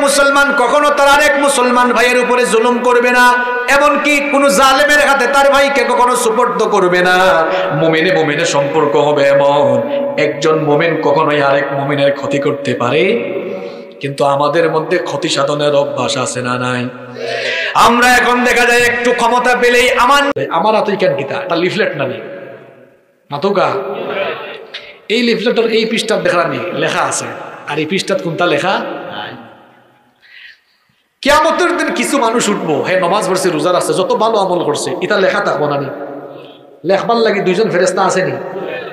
মুসলমান কখনো তার আরেক মুসলমান ভাইয়ের উপরে জুলুম করবে না, এমনকি কোন জালেমের হাতে তার ভাইকে কখনো সুপর্দ করবে না। মুমিনে মুমিনের সম্পর্ক হবে এমন, একজন মুমিন কখনোই আরেক মুমিনের ক্ষতি করতে পারে। কিন্তু আমাদের মধ্যে ক্ষতি সাধনের অভ্যাস আছে না নাই? আমরা এখন দেখা যায় একটু ক্ষমতা পেলেই আমার হাতেই কেন কিতা একটা লিফলেট নামি মাতুকা, এই লিফলেটের এই পৃষ্ঠা দেখানি লেখা আছে, আর এই পৃষ্ঠা কোনটা লেখা? কিয়ামতের দিন কিছু মানুষ উঠবো, হ্যাঁ নমাজ পড়ছে, রোজা আছে, যত ভালো আমল করছে, এটা লেখা থাকবো না। লেখবার লাগে দুইজন ফেরেশতা আসেনি,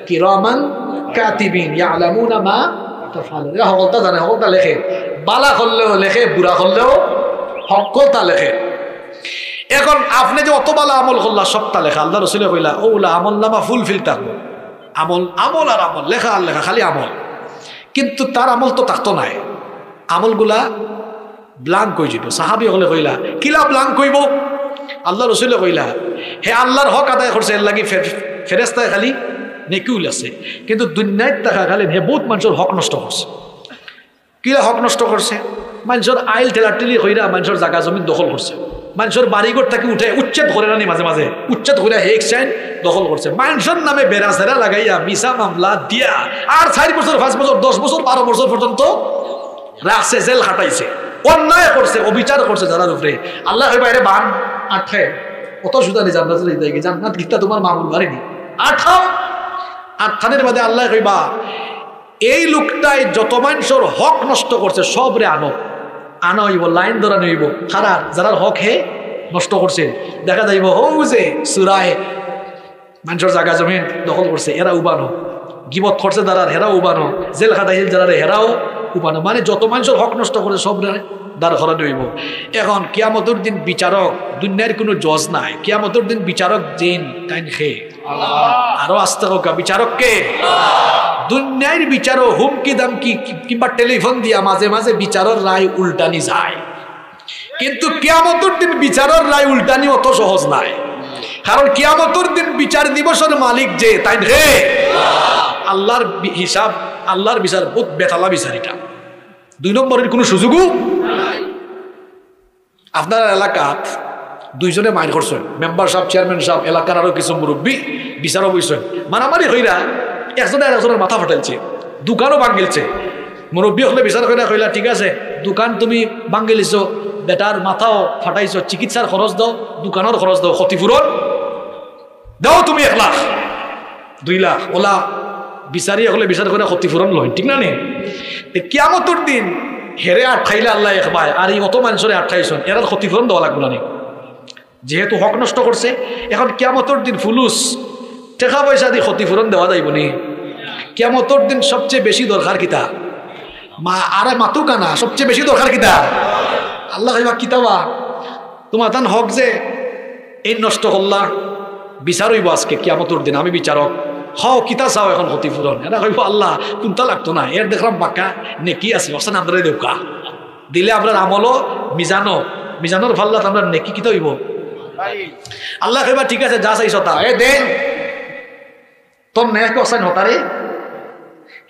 কিরামান কাতিবিন ইয়ালামুনা মা তাফআলুন। এরা হকলতা জানে, হকলতা লেখে, বালা করলেও লেখে, বুড়া করলেও হকলতা লেখে। এখন আপনি যে অত বালা আমল করলা সবটা লেখা, আল্লাহ রাসূল কইলা ওলা আমল নামা ফুলফিল থাকবো, আমল আমল আর আমল, লেখা আর লেখা, খালি আমল। কিন্তু তার আমল তো থাকতো নাই, আমলগুলা ব্লাঙ্ক হয়ে যাব। সাহাবি হলে কইলা কিলা ব্লাঙ্ক হইব? আল্লাহ রসুলে কইলা হে আল্লাহর হক আদায় করছে, এর লাগি ফেরেস্তায় খালি নেকিউল আছে, কিন্তু দুনিয়ায় টাকা খালি হে বহুত মানুষের হক নষ্ট করছে। কিলা হক নষ্ট করছে? মানুষের আইল ঠেলাঠেলি কইরা মানুষের জায়গা জমিন দখল করছে, মানুষের বাড়িঘর থেকে উঠে উচ্ছেদ করে রানি, মাঝে মাঝে উচ্ছেদ করে হেক চাইন দখল করছে, মানুষের নামে বেড়া সেরা লাগাইয়া মিছা মামলা দিয়া আর 4 বছর 5 বছর 10 বছর 12 বছর পর্যন্ত রাখছে, জেল খাটাইছে, অন্যায় করছে, অবিচার করছে যারার উপরে। আল্লাহ বাইরে বান আটকে কত সুদানি জান্নাত যাই, জান্নাত গীতা তোমার মামুল বাড়িনি আঠাও আটখানের বাদে আল্লাহ কইবা এই লোকটাই যত মানুষের হক নষ্ট করছে সবরে আনো আনা হইব, লাইন ধরা নইব, খারাপ যারার হক হে নষ্ট করছে দেখা যাইব হো যে সুরায় মানুষের জায়গা জমিন দখল করছে এরা উবানো, গিবত করছে যারার হেরাও উবানো, জেল খাটাইছে যারা হেরাও উপানো, মানে যত মানুষের হক নষ্ট করে সব দাঁড় করা হইব। এখন কিয়ামতের দিন বিচারক, দুনিয়ার কোনো জজ নাই, কিয়ামতের দিন বিচারক জিন তাই খে আরো আস্তে হোক বিচারক কে? দুনিয়ার বিচারও হুমকি দামকি কিংবা টেলিফোন দিয়া মাঝে মাঝে বিচারের রায় উল্টানি যায়, কিন্তু কিয়ামতের দিন বিচারের রায় উল্টানি অত সহজ নাই, কারণ কিয়ামতের দিন বিচার দিবসের মালিক যে তাই রে আল্লাহর হিসাব, আল্লাহর বিচার বহুত বেতালা বিচারিটা, 2 নম্বরের কোনো সুযোগও নাই। আপনার এলাকাত 2 জনে মাইর করছেন, মেম্বার সাহেব, চেয়ারম্যান সাহেব, এলাকার আরো কিছু মুরব্বী বিচারও বইছেন, মারামারি হইরা একজনের মাথা ফাটাইছে, দোকানও ভাঙিলছে, মুরব্বী হলে বিচার করে কইলা ঠিক আছে দোকান তুমি ভাঙিলিছ, বেটার মাথাও ফাটাইছ, চিকিৎসার খরচ দাও, দোকানের খরচ দাও, ক্ষতিপূরণ দাও তুমি 1 লাখ 2 লাখ, ওলা বিচারি হলে বিচার করে ক্ষতিপূরণ লয়, ঠিক না নে? কিয়ামতের দিন হেরে আটকাইলে আল্লাহ একবার আর এই অত মানুষের আটকাইছেন, এর ক্ষতিপূরণ দেওয়া লাগবে না, যেহেতু হক নষ্ট করছে। এখন কিয়ামতের দিন ফুলুস টাকা পয়সা দিয়ে ক্ষতিপূরণ দেওয়া যাইব নি? কিয়ামতের দিন সবচেয়ে বেশি দরকার কিতা? মা আরে মাতু কানা সবচেয়ে বেশি দরকার কিতা? আল্লাহ কইবা কিতাবা তোমার তান হক যে এই নষ্ট করলা, বিচার হইব আজকে কিয়ামতের দিন, আমি বিচারক, হও কিতা চাও এখন ক্ষতিপূরণ? এরা কইব আল্লাহ কোনটা লাগতো না, এর দেখলাম বাঁকা নেকি আছে অবস্থান আমরা দেউকা দিলে আপনার আমলও মিজানোর ফাল্লাত আমরা নেকি কিতা হইব? আল্লাহ কইবা ঠিক আছে যা চাইছ তা এ দেন, তোর নেক অসান হতারে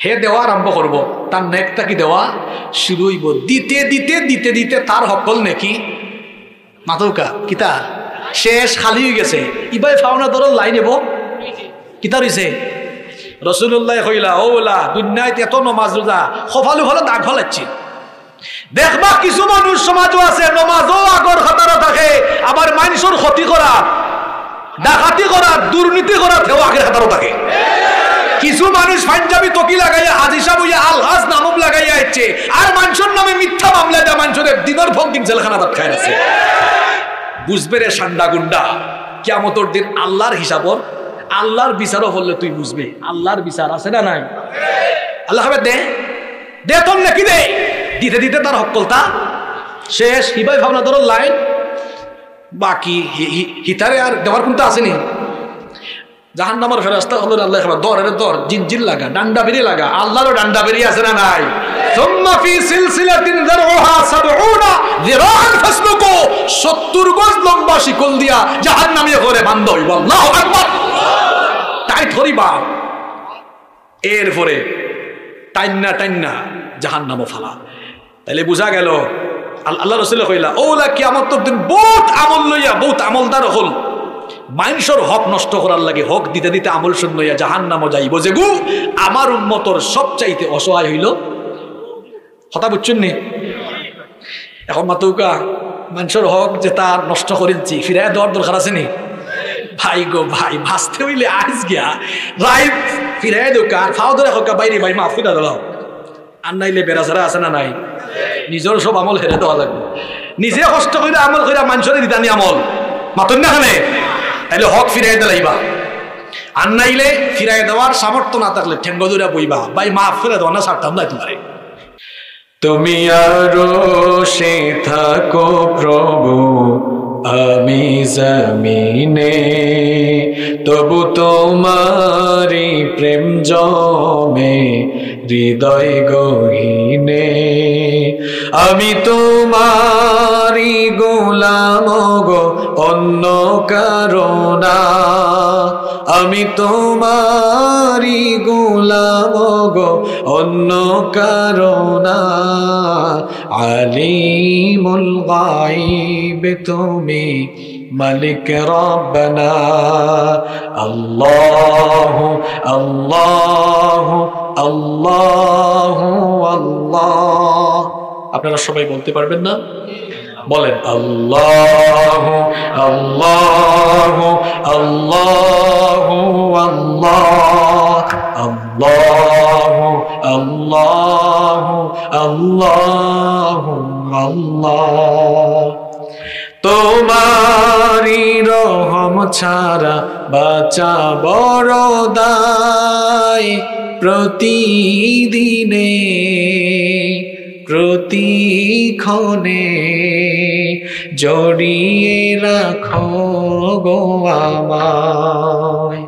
হে দেওয়া আরম্ভ করব, তার নেকটা কি দেওয়া শুরু হইব, দিতে দিতে দিতে দিতে তার হকল নেকি মাতৌকা কিতা শেষ খালি হয়ে গেছে, ইবাই ফাওনা ধরো লাইন এব কিতা রইছে? রাসূলুল্লাহ কইলা ওলা দুনিয়ায় এত নমাজ রোজা সফালু হলে দাগ ফলাচ্ছি, দেখবা কিছু মানুষ সমাজও আছে নমাজও আগর খাতারা থাকে, আবার মানুষের ক্ষতি করা, ডাকাতি করা, দুর্নীতি করা থেও আগের খাতারও থাকে। কিছু মানুষ পাঞ্জাবি তকি লাগাইয়া হাজিসা বইয়া আলহাজ নামক লাগাইয়া ইচ্ছে, আর মানুষের নামে মিথ্যা মামলা দেওয়া মানুষের দিনের ভোগ দিন জেলখানা ভাত খায় আছে। বুঝবে রে সান্ডা গুন্ডা, কিয়ামতের দিন আল্লাহর হিসাবর, আল্লাহর বিচারও বললে তুই বুঝবে আল্লাহর বিচার আছে না নাই? আল্লাহ হবে দে দে তোর নাকি দে, দিতে দিতে তার হকলতা শেষ, হিবাই ভাবনা ধরো লাইন বাকি হিতারে আর দেওয়ার কোনটা আসেনি। জাহান্নামের ফেরেশতা হলো আল্লাহ খাবার দরের দর জিনজিল লাগা, ডান্ডা বেরিয়ে লাগা, আল্লাহরও ডান্ডা বেরিয়ে আছে না নাই? সুম্মা ফি সিলসিলাতিন যারউহা ৭০ যিরাআন ফাসলুকু, ৭০ গজ লম্বা শিকল দিয়া জাহান্নামে করে বান্ধ হইব। আল্লাহু আকবার। তাই ধরিবা, এরপরে টাইন্না টাইন্না জাহান্নামে ফালা। তাইলে বোঝা গেল আল্লাহ রাসূল কইলা ওলা কিয়ামতের দিন বহুত আমল লইয়া বহুত আমলদার হল মানুষের হক নষ্ট করার লাগে হক দিতে দিতে আমল শূন্য হইয়া জাহান্নামে যাইব যে গু আমার উম্মতর সবচাইতে অসহায় হইল কথা বুঝছেন নি এখন মাতুকা মানুষের হক যে তার নষ্ট করেছি ফিরাইয়া দেওয়ার দরকার আছে নি ভাই গো ভাই ভাসতে হইলে আইস গিয়া রাইট ফিরাইয়া দেও কার ফাও ধরে হোক বাইরে ভাই মাফ করে দাও আর নাইলে বেড়াছাড়া আছে না নাই নিজের সব আমল হেরে দেওয়া লাগবে নিজে কষ্ট করে আমল করে মানুষের দিতানি আমল মাতন না খানে তাইলে হক ফিরাই দিলাইবা আর নাইলে ফিরাই দেওয়ার সামর্থ্য না থাকলে ঠেঙ্গ দূরে বইবা ভাই মাফ করে দেওয়া না ছাড়তাম না তোমারে তুমি আরো সে থাকো প্রভু আমি জমিনে তবু তোমারি প্রেম জমে হৃদয় গহীনে আমি তোমারি গোলাম গো অন্য কারণা আমি তোমারি গোলাম গো অন্য কারণা আলিমুল গায়ব তুমি মালিক রব্বানা আল্লাহু আল্লাহু আল্লাহু আল্লাহ আপনারা সবাই বলতে পারবেন না বলেন আল্লাহু আল্লাহু আল্লাহু আল্লাহ আল্লাহু আল্লাহু আল্লাহু আল্লাহ তোমারি রহম ছাড়া বাঁচা বড় দায় প্রতিদিনে প্রতিক্ষণে জড়িয়ে রাখো গো আমায়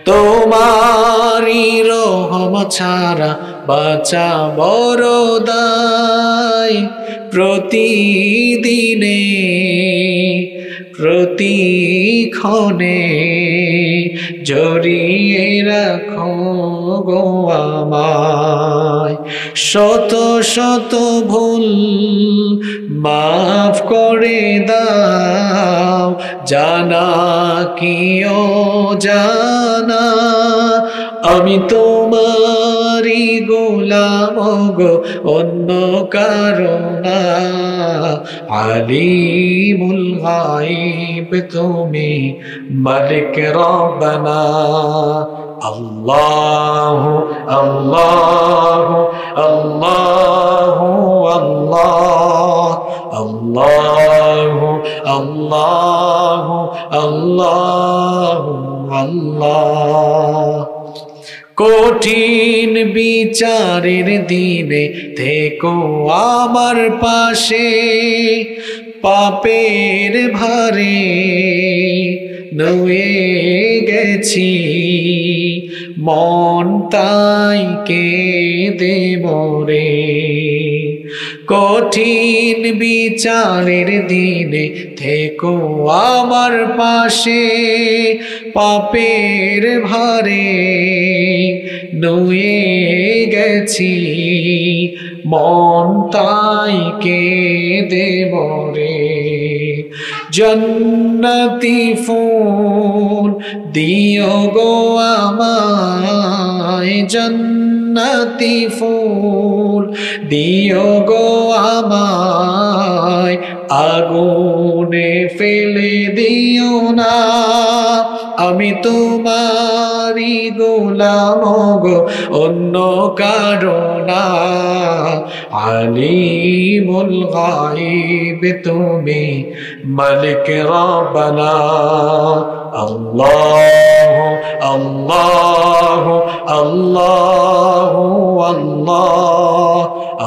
তোমারি রহম ছাড়া বাঁচা বড় দায় প্রতিদিনে প্রতিক্ষণে জড়িয়ে রাখো গো আমায় শত শত ভুল মাফ করে দাও জানা কি অজানা আমি তোমারি গোলাম গো অন্য কারণা আলিমুল গায়ব তুমি মালিক রব্বানা আল্লাহু আল্লাহু আল্লাহু আল্লাহ আল্লাহু আল্লাহু আল্লাহু আল্লাহ কঠিন বিচারের দিনে থেকো আমার পাশে পাপের ভারে নুয়ে গেছি মন তাই কেঁদে মরে কঠিন বিচারের দিনে থেকো আমার পাশে পাপের ভারে নুয়ে গেছি মন তাই কেঁদে মরে জন্নতি ফুল দিও গো আমায় জন্নতি ফুল দিও গো আমায় আগুনে ফেলে দিও না আমি তোমারি গোলাম গো অন্য কারণা আলিমুল গায়ব তুমি মালিক রব্বানা আল্লাহু আল্লাহু আল্লাহু আল্লাহ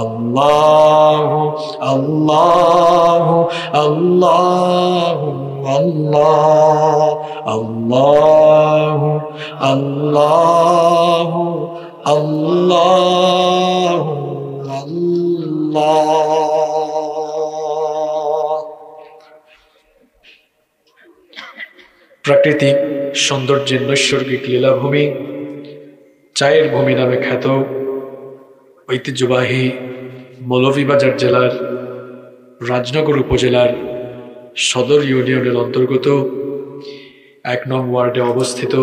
আল্লাহু আল্লাহু আল্লাহু আল্লাহ আল্লাহু আল্লাহু আল্লাহু আল্লাহ প্রাকৃতিক সৌন্দর্যের নৈসর্গিক লীলাভূমি চায়ের ভূমি নামে খ্যাত ঐতিহ্যবাহী মৌলভীবাজার জেলার রাজনগর উপজেলার সদর ইউনিয়নের অন্তর্গত 1 নং ওয়ার্ডে অবস্থিত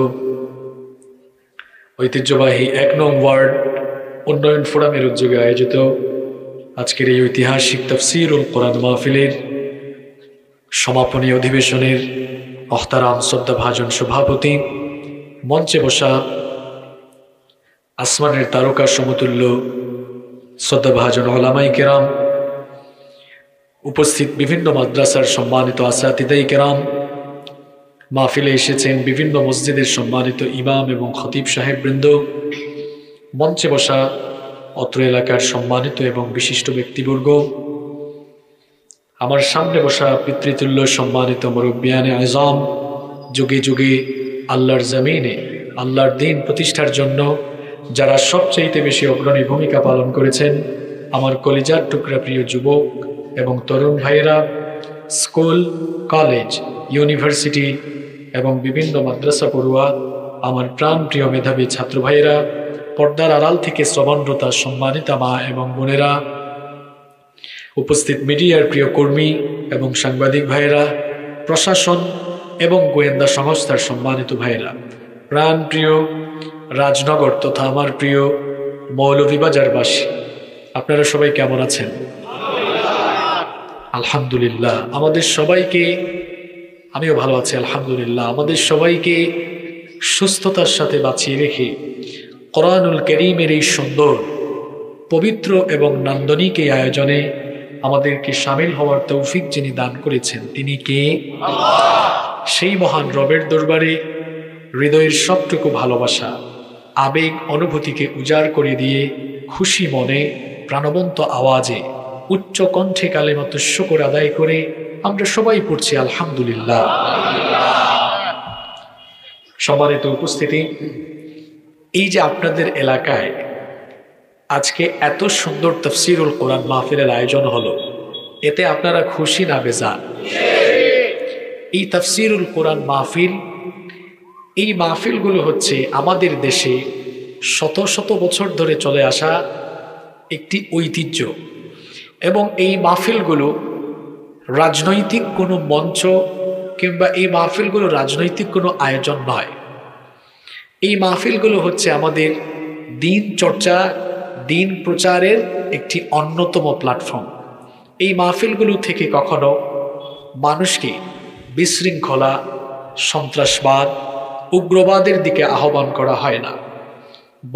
ঐতিহ্যবাহী 1 নং ওয়ার্ড উন্নয়ন ফোরামের উদ্যোগে আয়োজিত আজকের এই ঐতিহাসিক তাফসীরুল কোরআন মাহফিলের সমাপনী অধিবেশনের মোহতারাম শ্রদ্ধাভাজন সভাপতি, মঞ্চে বসা আসমানের তারকা সমতুল্য শ্রদ্ধাভাজন ওলামায়ে কেরাম, উপস্থিত বিভিন্ন মাদ্রাসার সম্মানিত আসাতিদায়ে কেরাম, মাহফিলে এসেছেন বিভিন্ন মসজিদের সম্মানিত ইমাম এবং খতিব সাহেব বৃন্দ, মঞ্চে বসা অত্র এলাকার সম্মানিত এবং বিশিষ্ট ব্যক্তিবর্গ, আমার সামনে বসা পিতৃতুল্য সম্মানিত মুরব্বিয়ানে আযম, যুগে যুগে আল্লাহর জমিনে আল্লাহর দ্বীন প্রতিষ্ঠার জন্য যারা সবচেয়ে বেশি অগ্রণী ভূমিকা পালন করেছেন, আমার কলিজার টুকরা প্রিয় যুবক এবং তরুণ ভাইয়েরা, স্কুল, কলেজ, ইউনিভার্সিটি এবং বিভিন্ন মাদ্রাসা পড়ুয়া আমার প্রাণ প্রিয় মেধাবী ছাত্র ভাইয়েরা, পর্দার আড়াল থেকে শ্রবণরতা সম্মানিতা মা এবং বোনেরা, উপস্থিত মিডিয়ার প্রিয় কর্মী এবং সাংবাদিক ভাইয়েরা, প্রশাসন এবং গোয়েন্দা সংস্থার সম্মানিত ভাইয়েরা, প্রাণ প্রিয় রাজনগর তথা আমার প্রিয় মৌলভীবাজারবাসী, আপনারা সবাই কেমন আছেন? আলহামদুলিল্লাহ। আমাদের সবাইকে, আমিও ভালো আছি আলহামদুলিল্লাহ, আমাদের সবাইকে সুস্থতার সাথে বাঁচিয়ে রেখে কোরআনুল কারীমের এই সুন্দর, পবিত্র এবং নান্দনিক এই আয়োজনে আমাদেরকে শামিল হওয়ার তৌফিক যিনি দান করেছেন তিনি কে? আল্লাহ। সেই মহান রবের দরবারে হৃদয়ের সবটুকু ভালোবাসা, আবেগ, অনুভূতিকে উজাড় করে দিয়ে খুশি মনে প্রাণবন্ত আওয়াজে উচ্চ কণ্ঠে কালেমাত শুকর আদায় করে আমরা সবাই পড়ছি আলহামদুলিল্লাহ। সম্মানিত উপস্থিতি, এই যে আপনাদের এলাকায় আজকে এত সুন্দর তাফসীরুল কোরআন মাহফিলের আয়োজন হলো, এতে আপনারা খুশি না বেজার? এই তাফসীরুল কোরআন মাহফিল, এই মাহফিলগুলো হচ্ছে আমাদের দেশে শত শত বছর ধরে চলে আসা একটি ঐতিহ্য, এবং এই মাহফিলগুলো রাজনৈতিক কোনো মঞ্চ কিংবা এই মাহফিলগুলো রাজনৈতিক কোনো আয়োজন নয়। এই মাহফিলগুলো হচ্ছে আমাদের দিন চর্চা, দিন প্রচারের একটি অন্যতম প্ল্যাটফর্ম। এই মাহফিলগুলো থেকে কখনো মানুষকে বিশৃঙ্খলা, সন্ত্রাসবাদ, উগ্রবাদের দিকে আহ্বান করা হয় না,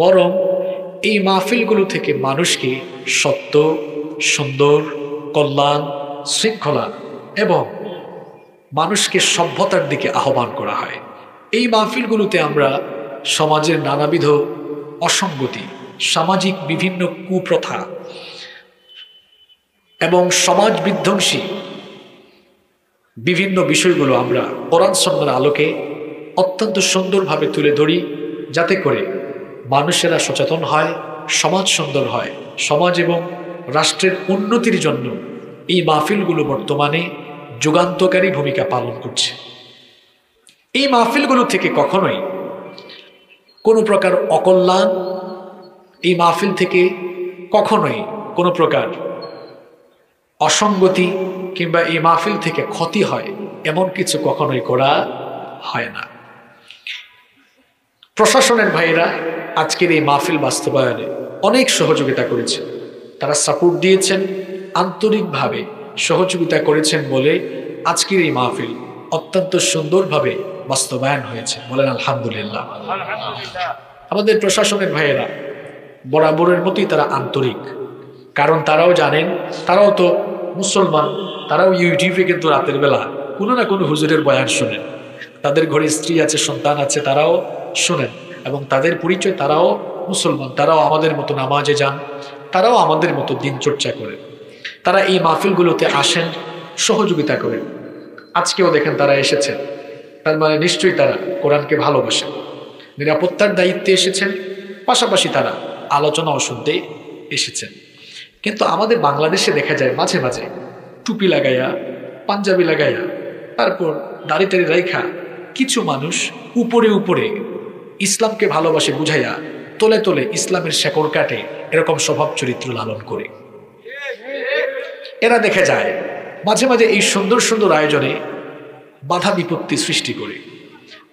বরং এই মাহফিলগুলো থেকে মানুষকে সত্য, সুন্দর, কল্যাণ, শৃঙ্খলা এবং মানুষকে সভ্যতার দিকে আহ্বান করা হয়। এই মাহফিলগুলোতে আমরা সমাজের নানাবিধ অসঙ্গতি, সামাজিক বিভিন্ন কুপ্রথা এবং সমাজ বিধ্বংসী বিভিন্ন বিষয়গুলো আমরা কোরআন সুন্নাহর আলোকে অত্যন্ত সুন্দরভাবে তুলে ধরি, যাতে করে মানুষেরা সচেতন হয়, সমাজ সুন্দর হয়। সমাজ এবং রাষ্ট্রের উন্নতির জন্য এই মাহফিলগুলো বর্তমানে যুগান্তকারী ভূমিকা পালন করছে। এই মাহফিলগুলো থেকে কখনোই কোনো প্রকার অকল্যাণ, এই মাহফিল থেকে কখনোই কোনো প্রকার অসঙ্গতি কিংবা এই মাহফিল থেকে ক্ষতি হয় এমন কিছু কখনোই করা হয় না। প্রশাসনের ভাইয়েরা আজকের এই মাহফিল বাস্তবায়নে অনেক সহযোগিতা করেছেন, তারা সাপোর্ট দিয়েছেন, আন্তরিকভাবে সহযোগিতা করেছেন বলে আজকের এই মাহফিল অত্যন্ত সুন্দরভাবে বাস্তবায়ন হয়েছে। বলেন আলহামদুলিল্লাহ। আমাদের প্রশাসনের ভাইয়েরা বরাবরের মতোই তারা আন্তরিক, কারণ তারাও জানেন, তারাও তো মুসলমান, তারাও ইউটিউবে কিন্তু রাতের বেলা কোনো না কোনো হুজুরের বয়ান শোনেন, তাদের ঘরে স্ত্রী আছে, সন্তান আছে, তারাও শোনেন এবং তাদের পরিচয় তারাও মুসলমান, তারাও আমাদের মতো নামাজে যান, তারাও আমাদের মতো দিন চর্চা করেন। তারা এই মাহফিলগুলোতে আসেন, সহযোগিতা করেন। আজকেও দেখেন তারা এসেছেন, তার মানে নিশ্চয়ই তারা কোরআনকে ভালোবাসেন, নিরাপত্তার দায়িত্বে এসেছেন, পাশাপাশি তারা আলোচনাও শুনতে এসেছেন। কিন্তু আমাদের বাংলাদেশে দেখা যায় মাঝে মাঝে টুপি লাগাইয়া, পাঞ্জাবি লাগাইয়া, তারপর দাড়ি টাড়ি রাইখা কিছু মানুষ উপরে উপরে ইসলামকে ভালোবাসে বুঝাইয়া তলে তলে ইসলামের শেকড় কাটে, এরকম স্বভাব চরিত্র লালন করে। এরা দেখা যায় মাঝে মাঝে এই সুন্দর সুন্দর আয়োজনে বাধা বিপত্তি সৃষ্টি করে।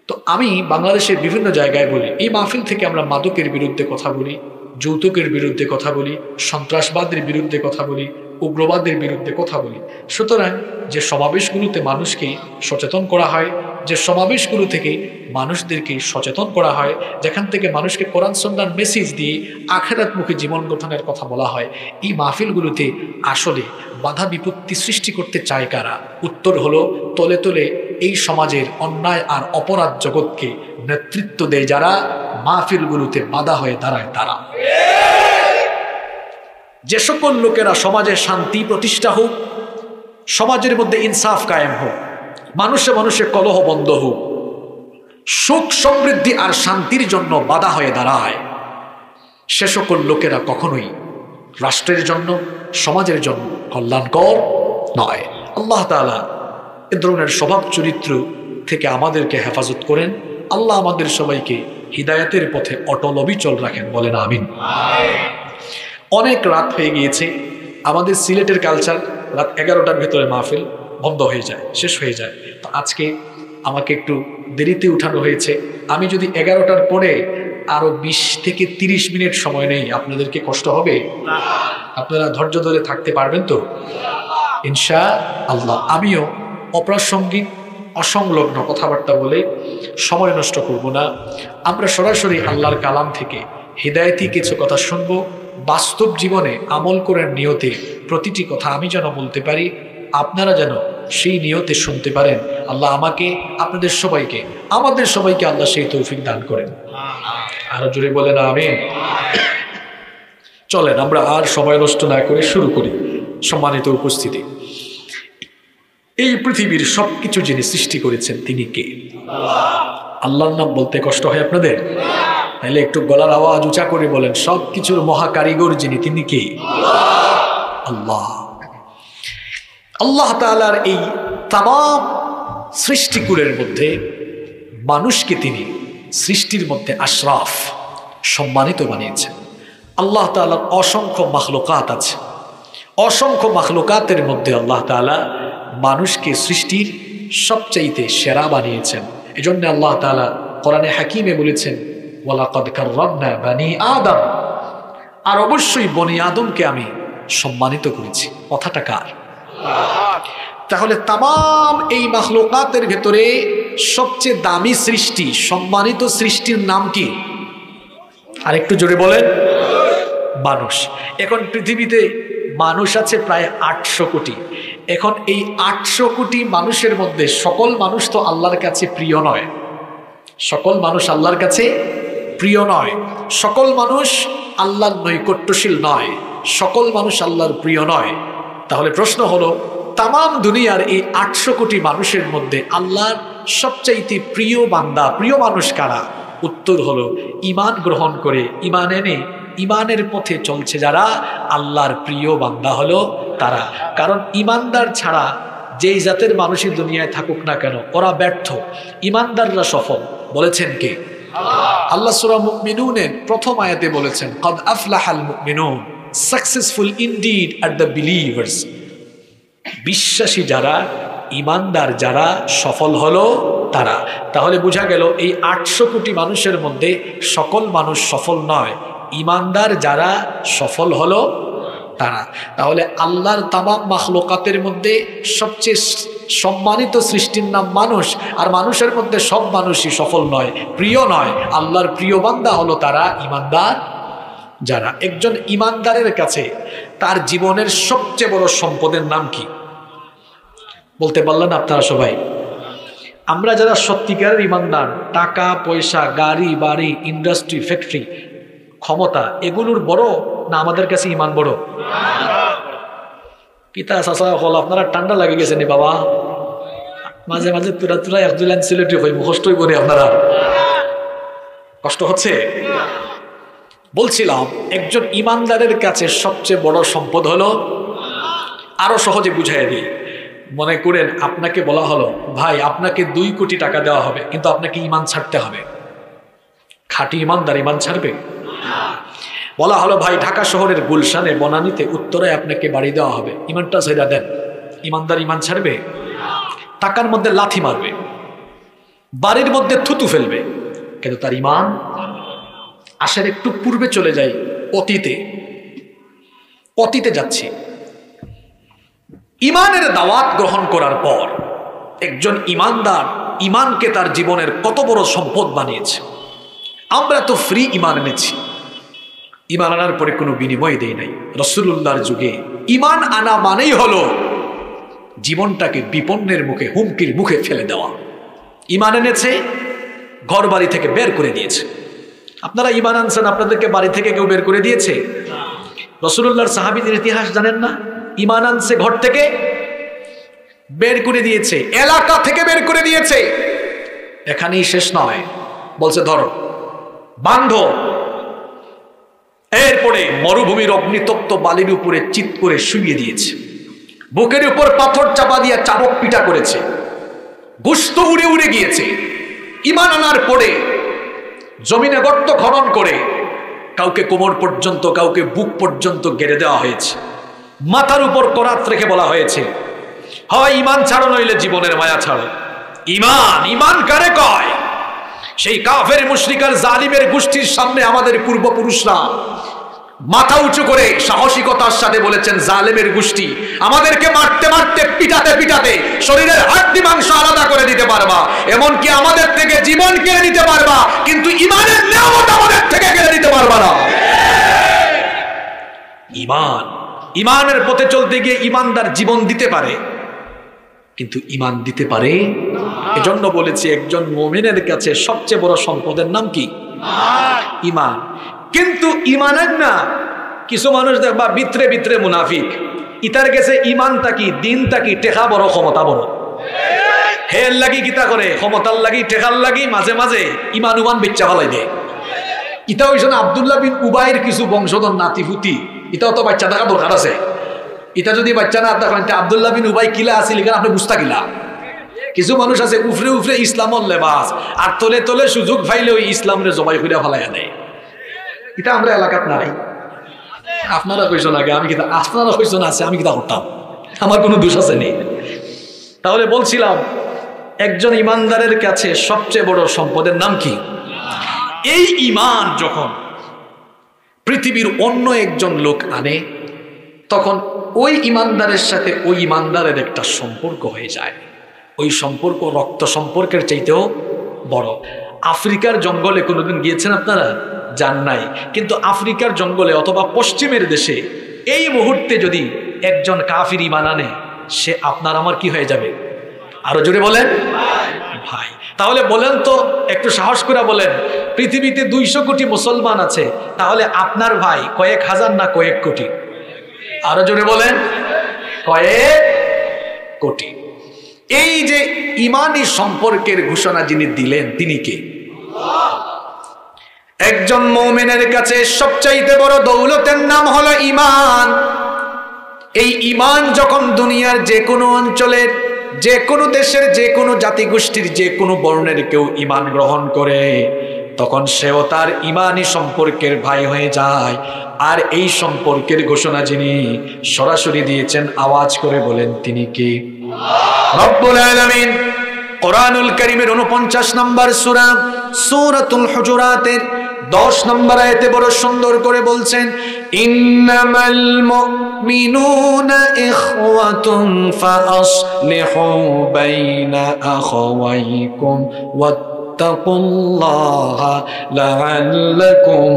তো আমি বাংলাদেশের বিভিন্ন জায়গায় বলি, এই মাহফিল থেকে আমরা মাদকের বিরুদ্ধে কথা বলি, যৌতুকের বিরুদ্ধে কথা বলি, সন্ত্রাসবাদের বিরুদ্ধে কথা বলি, উগ্রবাদের বিরুদ্ধে কথা বলি। সুতরাং যে সমাবেশগুলোতে মানুষকে সচেতন করা হয়, যে সমাবেশগুলো থেকে মানুষদেরকে সচেতন করা হয়, যেখান থেকে মানুষকে কোরআন সুন্নাহর মেসেজ দিয়ে আখিরাতমুখী জীবন গঠনের কথা বলা হয়, এই মাহফিলগুলোতে আসলে বাধা বিপত্তি সৃষ্টি করতে চায় কারা? উত্তর হলো, তলে তলে এই সমাজের অন্যায় আর অপরাধ জগৎকে নেতৃত্ব দেয় যারা, মাহফিলগুলোতে বাধা হয়ে দাঁড়ায় তারা। যে সকল লোকেরা সমাজে শান্তি প্রতিষ্ঠা হোক, সমাজের মধ্যে ইনসাফ কায়েম হোক, মানুষে মানুষে কলহ বন্ধ হোক, সুখ সমৃদ্ধি আর শান্তির জন্য বাধা হয়ে দাঁড়ায়, সে সকল লোকেরা কখনোই রাষ্ট্রের জন্য, সমাজের জন্য কল্যাণকর নয়। আল্লাহ তাআলা এ ধরনের স্বভাব চরিত্র থেকে আমাদেরকে হেফাজত করেন। আল্লাহ আমাদের সবাইকে হিদায়াতের পথে অটল অবিচল রাখেন, বলেন আমিন। অনেক রাত হয়ে গিয়েছে। আমাদের সিলেটের কালচার রাত 11টার ভেতরে মাহফিল বন্ধ হয়ে যায়, শেষ হয়ে যায়। তো আজকে আমাকে একটু দেরিতে উঠানো হয়েছে। আমি যদি 11টার পরে আরো 20 থেকে 30 মিনিট সময় নেই, আপনাদেরকে কষ্ট হবে? আপনারা ধৈর্য ধরে থাকতে পারবেন তো ইনশাআল্লাহ? আমিও অপ্রাসঙ্গিক অসংলগ্ন কথাবার্তা বলে সময় নষ্ট করব না। আমরা সরাসরি আল্লাহর কালাম থেকে হিদায়াতি কিছু কথা শুনবো। বাস্তব জীবনে আমল করার নিয়তে প্রতিটি কথা আমি যেন বলতে পারি, আপনারা যেন সেই নিয়তে শুনতে পারেন। আল্লাহ আমাকে, আপনাদের সবাইকে, আমাদের সবাইকে আল্লাহ সেই তৌফিক দান করেন। আরো জোরে বলেন আমিন। চলেন আমরা আর সময় নষ্ট না করে শুরু করি। সম্মানিত উপস্থিতি, এই পৃথিবীর সবকিছু যিনি সৃষ্টি করেছেন তিনি কে? আল্লাহর নাম বলতে কষ্ট হয় আপনাদের? তাহলে একটু গলার আওয়াজ উঁচা করে বলেন, সবকিছুর মহা কারিগর যিনি তিনি কে? আল্লাহ। আল্লাহ তাআলার এই তামাম সৃষ্টিকুলের মধ্যে মানুষকে তিনি সৃষ্টির মধ্যে আশরাফ, সম্মানিত বানিয়েছেন। আল্লাহ তাআলার অসংখ্য মাখলুকাত আছে, অসংখ্য মাখলুকাতের মধ্যে আল্লাহ তাআলা মানুষকে সৃষ্টির সবচাইতে সেরা বানিয়েছেন। এজন্য আল্লাহ তাআলা কোরআনে হাকিমে বলেছেন, ওয়ালাকাদ কাররামনা বানি আদম, আর অবশ্যই বনি আদমকে আমি সম্মানিত করেছি। কথাটা কার? তাহলে তামাম এই মাখলুকাতের ভেতরে সবচেয়ে দামি সৃষ্টি, সম্মানিত সৃষ্টির নাম কি? আর একটু জোরে বলেন। মানুষ। এখন পৃথিবীতে মানুষ আছে প্রায় 800 কোটি। এখন এই 800 কোটি মানুষের মধ্যে সকল মানুষ তো আল্লাহর কাছে প্রিয় নয়, সকল মানুষ আল্লাহর কাছে প্রিয় নয়, সকল মানুষ আল্লাহর নৈকট্যশীল নয়, সকল মানুষ আল্লাহর প্রিয় নয়। তাহলে প্রশ্ন হলো, তামাম দুনিয়ার এই 800 কোটি মানুষের মধ্যে আল্লাহর সবচাইতে প্রিয় বান্দা, প্রিয় মানুষ কারা? উত্তর হলো, ঈমান গ্রহণ করে, ঈমান এনে ঈমানের পথে চলছে যারা, আল্লাহর প্রিয় বান্দা হলো তারা। কারণ ঈমানদার ছাড়া যেই জাতের মানুষই দুনিয়ায় থাকুক না কেন, ওরা ব্যর্থ। ঈমানদাররা সফল। বলেছেন কে? আল্লাহ সূরা মুমিনুনের প্রথম আয়াতে বলেছেন, ক্বাদ আফলাহাল মুমিনুন, successful indeed are the believers. বিশ্বাসী যারা, ঈমানদার যারা, সফল হলো তারা। তাহলে বোঝা গেল এই 800 কোটি মানুষের মধ্যে সকল মানুষ সফল নয়, ঈমানদার যারা সফল হলো তারা। তাহলে আল্লাহর তামাম মাখলুকাতের মধ্যে সবচেয়ে সম্মানিত সৃষ্টির নাম মানুষ, আর মানুষের মধ্যে সব মানুষই সফল নয়, প্রিয় নয়। আল্লাহর প্রিয় বান্দা হলো তারা, ঈমানদার যারা। একজন ঈমানদারের কাছে তার জীবনের সবচেয়ে বড় সম্পদের নাম কি বলতে পারলেন আপনারা সবাই? আমরা যারা সত্যিকারের ঈমানদার, টাকা পয়সা, গাড়ি বাড়ি, ইন্ডাস্ট্রি, ফ্যাক্টরি, ক্ষমতা, এগুলোর বড় না আমাদের কাছে ঈমান বড়? পিতা চাচা হল আপনারা ঠান্ডা লাগে গেছে নি বাবা? মাঝে মাঝে তুরা তুরা এক দুই লাইন সিলেটি হই, মুখস্থই বলি। আপনারা কষ্ট হচ্ছে? বলছিলাম, একজন ঈমানদারের কাছে সবচেয়ে বড় সম্পদ হলো, আরো সহজে বুঝাই দিই। মনে করেন আপনাকে বলা হলো, ভাই আপনাকে 2 কোটি টাকা দেওয়া হবে, কিন্তু আপনাকে ঈমান ছাড়তে হবে। খাঁটি ঈমানদার ঈমান ছাড়বে? বলা হলো, ভাই ঢাকা শহরের গুলশানে, বনানীতে, উত্তরায় আপনাকে বাড়ি দেওয়া হবে, ঈমানটা ছেড়ে দেন, ইমানদার ইমান ছাড়বে? টাকার মধ্যে লাথি মারবে, বাড়ির মধ্যে থুতু ফেলবে, কিন্তু তার ইমান আসার একটু পূর্বে চলে যায়, অতীতে যাচ্ছে। ইমানের দাওয়াত গ্রহণ করার পর একজন ইমানদার ইমানকে তার জীবনের কত বড় সম্পদ বানিয়েছে। আমরা তো ফ্রি ইমান এনেছি, ইমান আনার পরে কোনো বিনিময় দেই নাই। রাসূলুল্লাহর যুগে ইমান আনা মানেই হলো জীবনটাকে বিপন্নের মুখে, হুমকির মুখে ফেলে দেওয়া। ইমান এনেছে, ঘর বাড়ি থেকে বের করে দিয়েছে। আপনারা ইমান আনছেন, আপনাদেরকে বাড়ি থেকে কেউ বের করে দিয়েছে? রাসূলুল্লাহর সাহাবীদের ইতিহাস জানেন না? ইমান আনছে, ঘর থেকে বের করে দিয়েছে, এলাকা থেকে বের করে দিয়েছে। এখানেই শেষ নয়, বলছে ধরো, বান্ধো। এরপরে মরুভূমির অগ্নিতপ্ত বালির উপরে চিৎ করে শুইয়ে দিয়েছে, বুকের উপর পাথর চাপা দিয়ে চাবক পিটা করেছে, গোশত উড়ে উড়ে গিয়েছে। ইমান আনার পরে জমিনে গর্ত খনন করে কাউকে কোমর পর্যন্ত, কাউকে বুক পর্যন্ত গেড়ে দেওয়া হয়েছে। মাথার উপর করাত রেখে বলা হয়েছে, হয় ইমান ছাড়ো নইলে জীবনের মায়া ছাড়ো। ইমান কারে কয়? সেই কাফের মুশরিকার জালিমের গোষ্ঠীর সামনে আমাদের পূর্বপুরুষরা মাথা উঁচু করে সাহসিকতার সাথে বলেছেন, জালেমের গোষ্ঠী, আমাদেরকে মারতে মারতে, পিটাতে পিটাতে শরীরের হাড় মাংস আলাদা করে দিতে পারবা, এমনকি আমাদের থেকে জীবন কেড়ে নিতে পারবা, কিন্তু ইমানের নিয়ামত আমাদের থেকে কেড়ে নিতে পারবা না। ইমানের পথে চলতে গিয়ে ইমানদার জীবন দিতে পারে, কিন্তু ইমান দিতে পারে। এজন্য বলেছি, একজন মুমিনের কাছে সবচেয়ে বড় সম্পদের নাম কি? ইমান। কিন্তু ইমানের না, কিছু মানুষ দেখবা ভিতরে ভিতরে মুনাফিক, ইতার কাছে ইমানটা কি, দিনটা কি, টেকা বড়, ক্ষমতা বড়। হের লাগি কিতা করে, ক্ষমতার লাগি, টেকার লাগি মাঝে মাঝে ইমান বেচ্চা ফেলাই দেয়। ইটা হইছে না আব্দুল্লাহ বিন উবাইর কিছু বংশধর নাতিপুতি, ইটাও তো বাচ্চা থাকা দরকার আছে। এটা যদি বাচ্চা না থাকেন, আব্দুল্লাহ বিন উবাই কিলা আছিল এখানে আপনি বুঝতা কিলা। কিছু মানুষ আছে উফরে উফরে ইসলামর লেবাস, আর তলে তলে সুযোগ পাইলে ওই ইসলামরে জবাই করে ফেলাইয়া দেয়। এটা আমরা এলাকাত নাই। আপনারা কইছেন আগে, আমি কিতা, আপনারা কইছেন আছে, আমি কিতা করতাম, আমার কোনো দোষ আছে নেই। তাহলে বলছিলাম, একজন ইমানদারের কাছে সবচেয়ে বড় সম্পদের নাম কি? এই ইমান যখন পৃথিবীর অন্য একজন লোক আনে, তখন ওই ইমানদারের সাথে ওই ইমানদারের একটা সম্পর্ক হয়ে যায়। ওই সম্পর্ক রক্ত সম্পর্কের চাইতেও বড়। আফ্রিকার জঙ্গলে কোনোদিন গিয়েছেন আপনারা? যান নাই, কিন্তু আফ্রিকার জঙ্গলে অথবা পশ্চিমের দেশে এই মুহূর্তে যদি একজন কাফির ইমান আনে, সে আপনার আমার কি হয়ে যাবে? আরো জোরে বলেন, ভাই। তাহলে বলেন তো, একটু সাহস করে বলেন, পৃথিবীতে 200 কোটি মুসলমান আছে, তাহলে আপনার ভাই কয়েক হাজার না কয়েক কোটি? আরো জোরে বলেন, কয়েক কোটি। এই যে ইমানি সম্পর্কের ঘোষণা যিনি দিলেন, তিনি কে? একজন মুমিনের কাছে সবচাইতে বড় দৌলতের নাম হলো ইমান। এই ইমান যখন দুনিয়ার যে কোনো অঞ্চলের, যে কোনো দেশের, যে কোনো জাতিগোষ্ঠীর, যে কোনো বর্ণের কেউ ইমান গ্রহণ করে, তখন সেও তার ইমানি সম্পর্কের ভাই হয়ে যায়। আর এই সম্পর্কের ঘোষণা যিনি সরাসরি দিয়েছেন, আওয়াজ করে বলেন, তিনি কে? রব্বুল আলামিন কোরআনুল কারীমের 49 নম্বর সূরা সূরাতুল হুজুরাতের 10 নম্বর আয়াতে বড় সুন্দর করে বলছেন, ইন্নামাল মুমিনুনা ইখওয়াতুন ফাআসলিহু বাইনা আখাওয়াইকুম ওয়াত্তাকুল্লাহা লাআল্লাকুম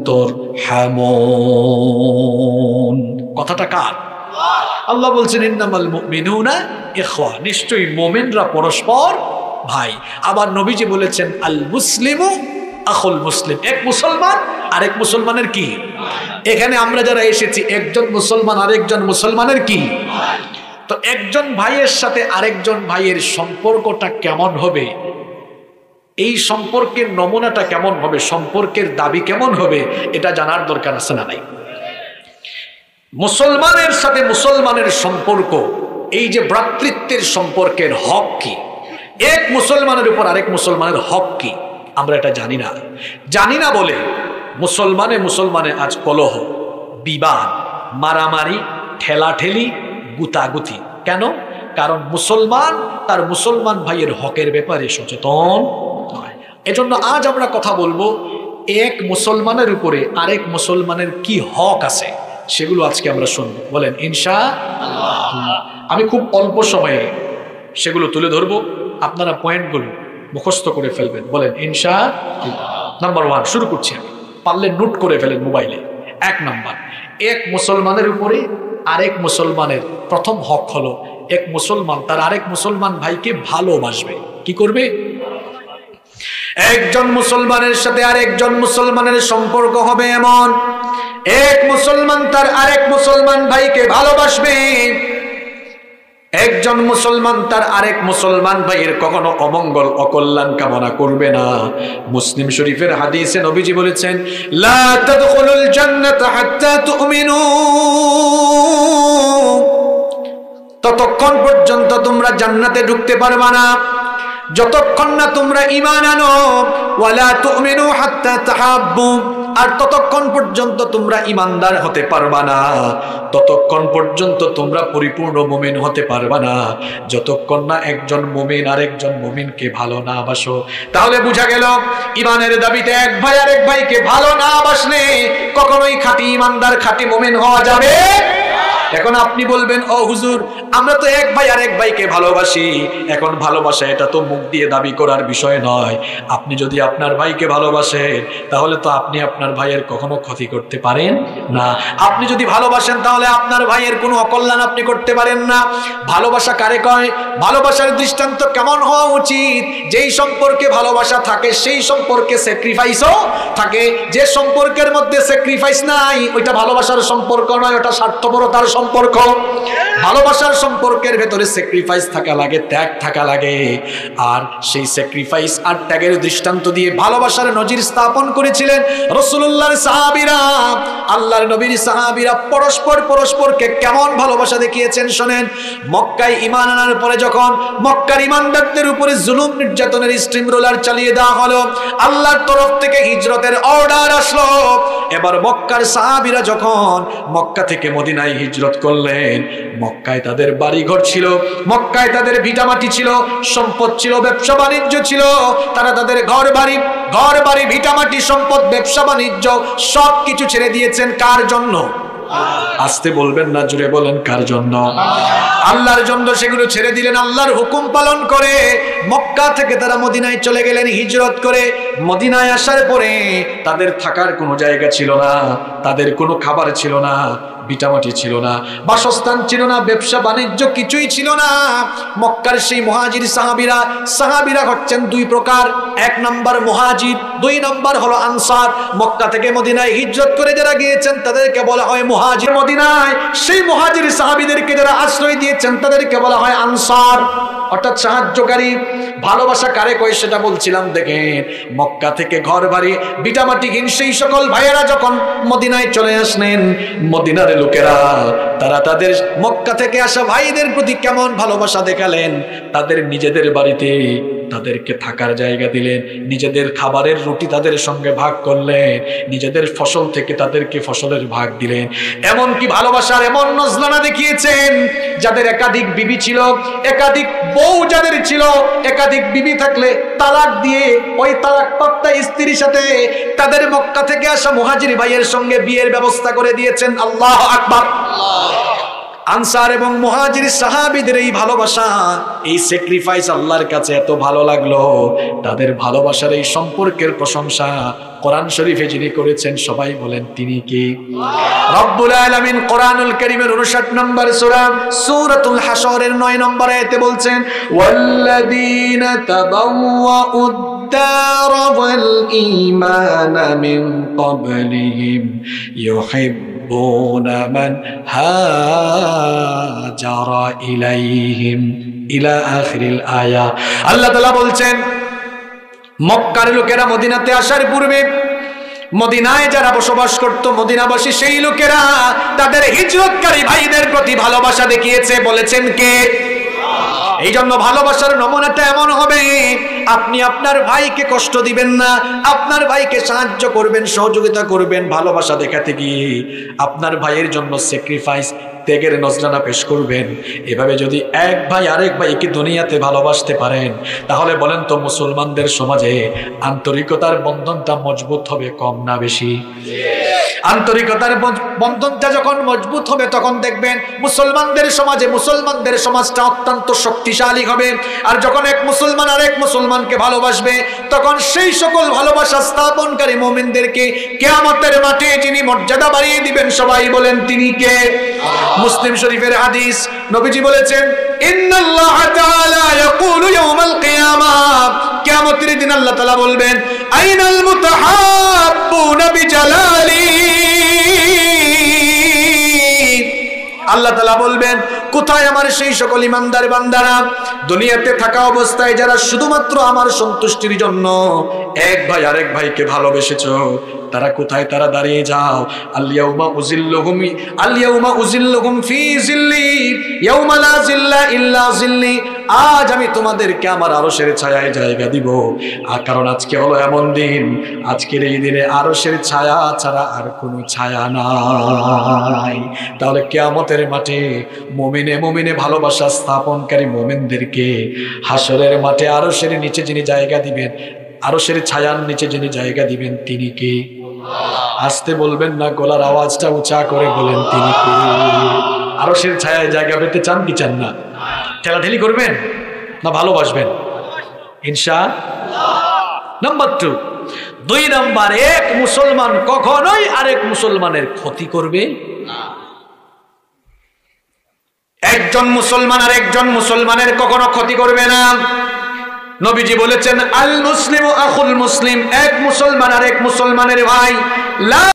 তুরহামুন। কথাটা কার? আল্লাহ বলছেন, ইন্নামাল মুমিনুনা ইখওয়া, নিশ্চয়ই মুমিনরা পরস্পর ভাই। আবার নবীজি বলেছেন, আল মুসলিমু আখুল মুসলিম, এক মুসলমান আরেক মুসলমানের কি? এখানে আমরা যারা এসেছি, একজন মুসলমান আরেকজন মুসলমানের কি? তো একজন ভাইয়ের সাথে আরেকজন ভাইয়ের সম্পর্কটা কেমন হবে, এই সম্পর্কের নমুনাটা কেমন হবে, সম্পর্কের দাবি কেমন হবে, এটা জানার দরকার আছে না নাই? মুসলমানের সাথে মুসলমানের সম্পর্ক, এই যে ভ্রাতৃত্বের সম্পর্কের হক কি, এক মুসলমানের উপর আরেক মুসলমানের হক কি, আমরা এটা জানি না। জানি না বলে মুসলমানে আজ কলহ, বিবাদ, মারামারি, ঠেলাঠেলি, গুতাগুতি। কেন? কারণ মুসলমান তার মুসলমান ভাইয়ের হকের ব্যাপারে সচেতন নয়। এজন্য আজ আমরা কথা বলবো এক মুসলমানের উপরে আরেক মুসলমানের কি হক আছে সেগুলো আজকে আমরা শুনবো। বলেন ইনশাআল্লাহ। আমি খুব অল্প সময়ে সেগুলো তুলে ধরবো, আপনারা পয়েন্টগুলো মুখস্থ করে ফেলবেন। বলেন ইনশাআল্লাহ। নাম্বার 1 শুরু করছি আমি, পারলে নোট করে ফেলেন মোবাইলে। 1 নাম্বার, এক মুসলমানের উপরে আরেক মুসলমানের প্রথম হক হলো এক মুসলমান তার আরেক মুসলমান ভাইকে ভালোবাসবে। কি করবে? একজন মুসলমানের সাথে আরেকজন মুসলমানের সম্পর্ক হবে এমন, এক মুসলমান তার আরেক মুসলমান ভাইকে ভালোবাসবে। একজন মুসলমান তার আরেক মুসলমান ভাইয়ের কখনো অমঙ্গল অকল্যাণ কামনা করবে না। মুসলিম শরীফের হাদিসে নবীজি বলেছেন, লা তাদখুলুল জান্নাতা হাত্তা তুমিনু, ততক্ষণ পর্যন্ত তোমরা জান্নাতে ঢুকতে পারবে না যতক্ষণ না তোমরা ঈমান আনো। ওয়ালা তুমিনু হাত্তা তাহাব্বু, আর ততক্ষণ পর্যন্ত তোমরা ঈমানদার হতে পারবা না, ততক্ষণ পর্যন্ত তোমরা পরিপূর্ণ মুমিন হতে পারবা না যতক্ষণ না একজন মুমিন আরেকজন মুমিনকে ভালো না বাসো। তাহলে বোঝা গেল ঈমানের দাবিতে এক ভাই আরেক ভাইকে ভালো না বাসলে কখনোই খাঁটি ঈমানদার খাঁটি মুমিন হওয়া যাবে। এখন আপনি বলবেন, ও হুজুর আমরা তো এক ভাই আরেক ভাইকে ভালোবাসি। এখন ভালোবাসা এটা তো মুখ দিয়ে দাবি করার বিষয় নয়। আপনি যদি আপনার ভাইকে ভালোবাসেন তাহলে তো আপনি আপনার ভাইয়ের কখনো ক্ষতি করতে পারেন না। আপনি যদি ভালোবাসেন তাহলে আপনার ভাইয়ের কোনো অকল্যাণ আপনি করতে পারেন না। ভালোবাসা কারে কয়? ভালোবাসার দৃষ্টান্ত কেমন হওয়া উচিত? যেই সম্পর্কে ভালোবাসা থাকে সেই সম্পর্কে স্যাক্রিফাইসও থাকে। যে সম্পর্কের মধ্যে স্যাক্রিফাইস নাই ওইটা ভালোবাসার সম্পর্ক নয়, ওটা স্বার্থপরতার সম্পর্ক। ভালোবাসার সম্পর্কের ভেতরে স্যাক্রিফাইস থাকা লাগে, ত্যাগ থাকা লাগে। আর সেই স্যাক্রিফাইস আর ত্যাগের দৃষ্টান্ত দিয়ে ভালোবাসার নজির স্থাপন করেছিলেন রাসূলুল্লাহর সাহাবীরা। আল্লাহর নবীর সাহাবীরা পরস্পরকে কেমন ভালোবাসা দেখিয়েছেন শোনেন। মক্কায় ঈমান আনার পরে যখন মক্কার ঈমানদারদের উপরে জুলুম নির্যাতনের স্টিম রোলার চালিয়ে দেওয়া হলো, আল্লাহর তরফ থেকে হিজরতের অর্ডার আসলো। এবার মক্কার সাহাবীরা যখন মক্কা থেকে মদিনায় হিজরত করলেন, মক্কায় তাদের বাড়িঘর ছিল, মক্কায় তাদের ভিটামাটি ছিল, সম্পদ ছিল, ব্যবসা বাণিজ্য ছিল। তারা তাদের ঘর বাড়ি ভিটামাটি সম্পদ ব্যবসা বাণিজ্য সবকিছু ছেড়ে দিয়েছেন। কার জন্য? আসতে বলবেন না, জুড়ে বলেন কার জন্য? আল্লাহর জন্য সেগুলো ছেড়ে দিলেন। আল্লাহর হুকুম পালন করে মক্কা থেকে তারা মদিনায় চলে গেলেন হিজরত করে। মদিনায় আসার পরে তাদের থাকার কোনো জায়গা ছিল না, তাদের কোনো খাবার ছিল না, ভিটামাটি ছিল না, বাসস্থান ছিল না, ব্যবসা বাণিজ্য কিছুই ছিল না। মক্কার সেই মুহাজির সাহাবীরা হচ্ছেন 2 প্রকার। 1 নম্বর মুহাজির, 2 নম্বর হলো আনসার। মক্কা থেকে মদিনায় হিজরত করে যারা গিয়েছেন তাদেরকে বলা হয় মুহাজির। মদিনায় সেই মুহাজির সাহাবীদেরকে যারা আশ্রয় দিয়েছেন তাদেরকে বলা হয় আনসার, অর্থাৎ সাহায্যকারী। ভালোবাসা কারে কয় সেটা বলছিলাম। দেখেন, মক্কা থেকে ঘর বাড়ি ভিটামাটিহীন সেই সকল ভাইয়েরা যখন মদিনায় চলে আসলেন, মদিনার লোকেরা তারা তাদের মক্কা থেকে আসা ভাইদের প্রতি কেমন ভালোবাসা দেখালেন। তাদের নিজেদের বাড়িতে তাদেরকে থাকার জায়গা দিলেন, নিজেদের খাবারের রুটি তাদের সঙ্গে ভাগ করলেন, নিজেদের ফসল থেকে তাদেরকে ফসলের ভাগ দিলেন। এমনকি ভালোবাসার এমন নজরানা দেখিয়েছেন যাদের একাধিক বিবি ছিল, একাধিক বউ যাদের ছিল, একাধিক বিবি থাকলে তালাক দিয়ে ওই তালাকপ্রাপ্ত স্ত্রীর সাথে তাদের মক্কা থেকে আসা মুহাজির ভাইয়ের সঙ্গে বিয়ের ব্যবস্থা করে দিয়েছেন। আল্লাহু আকবার। আনসার এবং মুহাজির সাহাবীদের এই ভালোবাসা, এই স্যাক্রিফাইস আল্লাহর কাছে এত ভালো লাগলো। তাদের ভালোবাসার এই সম্পর্কের প্রশংসা কোরআন শরীফে যিনি করেছেন সবাই বলেন তিনি কে? রব্বুল আলামিন কোরআনুল কারীমের 59 নম্বর সূরা সূরাতুল হাশরের 9 নম্বর আয়াতে বলছেন, ওয়াল্লাযীনা তাবাওয়াউদ দার ওয়াল ঈমানা মিন ক্বাবলিহিম ইউহিব্বুনা মান হাজারা ইলাইহিম ইলা আখিরিল আয়া। আল্লাহ তাআলা বলছেন, মক্কার লোকেরা মদিনাতে আসার পূর্বে মদিনায় যারা বসবাস করত, মদিনাবাসী সেই লোকেরা তাদের হিজরতকারী ভাইদের প্রতি ভালোবাসা দেখিয়েছে। বলেছেন কে? এই জন্য ভালোবাসার নমুনাটা এমন হবে, আপনি আপনার ভাইকে কষ্ট দিবেন না, আপনার ভাইকে সাহায্য করবেন, সহযোগিতা করবেন, ভালোবাসা দেখাতে গিয়ে আপনার ভাইয়ের জন্য স্যাক্রিফাইস, ত্যাগের নজরানা পেশ করবেন। এভাবে যদি এক ভাই আরেক ভাইকে দুনিয়াতে ভালোবাসতে পারেন, তাহলে বলেন তো মুসলমানদের সমাজে আন্তরিকতার বন্ধনটা মজবুত হবে কম না বেশি? আন্তরিকতার বন্ধনটা যখন মজবুত হবে, তখন দেখবেন মুসলমানদের সমাজে মুসলমানদের সমাজটা অত্যন্ত শক্তিশালী হবে। আর যখন এক মুসলমান আরেক মুসলমানকে ভালোবাসবে, তখন সেই সকল ভালোবাসা স্থাপনকারী মুমিনদেরকে কিয়ামতের মাঠে যিনি মর্যাদা বাড়িয়ে দিবেন, সবাই বলেন তিনি কে? মুসলিম শরীফের হাদিস, নবীজি বলেছেন, ইন্নাল্লাহ তাআলা ইয়াকুলু ইয়াউমাল কিয়ামাহ, কিয়ামতের দিন আল্লাহ তাআলা বলবেন, আইনাল মুতাহাব্বুনা বিজালালি, আল্লাহ তাআলা বলবেন, কোথায় আমার সেই সকল ইমানদার বান্দারা, দুনিয়াতে থাকা অবস্থায় যারা শুধুমাত্র আমার সন্তুষ্টির জন্য এক ভাই আরেক ভাইকে ভালোবেসেছো, তারা কোথায়? তারা দাঁড়িয়ে যাও। আল-ইয়াউমা উযিল্লুহুম ফি জিল্লি ইয়াউমা লা জিল্লা ইল্লা জিল্লি, আজ আমি তোমাদেরকে আমার আরশের ছায়ায় জায়গা দিব। আর কারণ আজকে হলো এমন দিন, আজকের এই দিনে আরশের ছায়া ছাড়া আর কোনো ছায়া নাই। তাহলে কিয়ামতের মাঠে মুমিনে ভালোবাসা স্থাপনকারী মুমিনদেরকে হাসরের মাঠে আরশের নিচে যিনি জায়গা দিবেন, আরশের ছায়ার নিচে যিনি জায়গা দিবেন, তিনি কে? আসতে বলবেন না, গলার আওয়াজটা উঁচা করে বলেন, তিনি কে? আরশের ছায়ায় জায়গা পেতে চান কি চান না? ঠেলাঠেলি করবেন না ভালোবাসবেন? ইনশাআল্লাহ। নাম্বার 2, 2 নাম্বার, এক মুসলমান কখনোই আরেক মুসলমানের ক্ষতি করবে না। একজন মুসলমান আর একজন মুসলমানের কখনো ক্ষতি করবে না। নবীজি বলেছেন, আল মুসলিমু আখুল মুসলিম, এক মুসলমান আর এক মুসলমানের ভাই।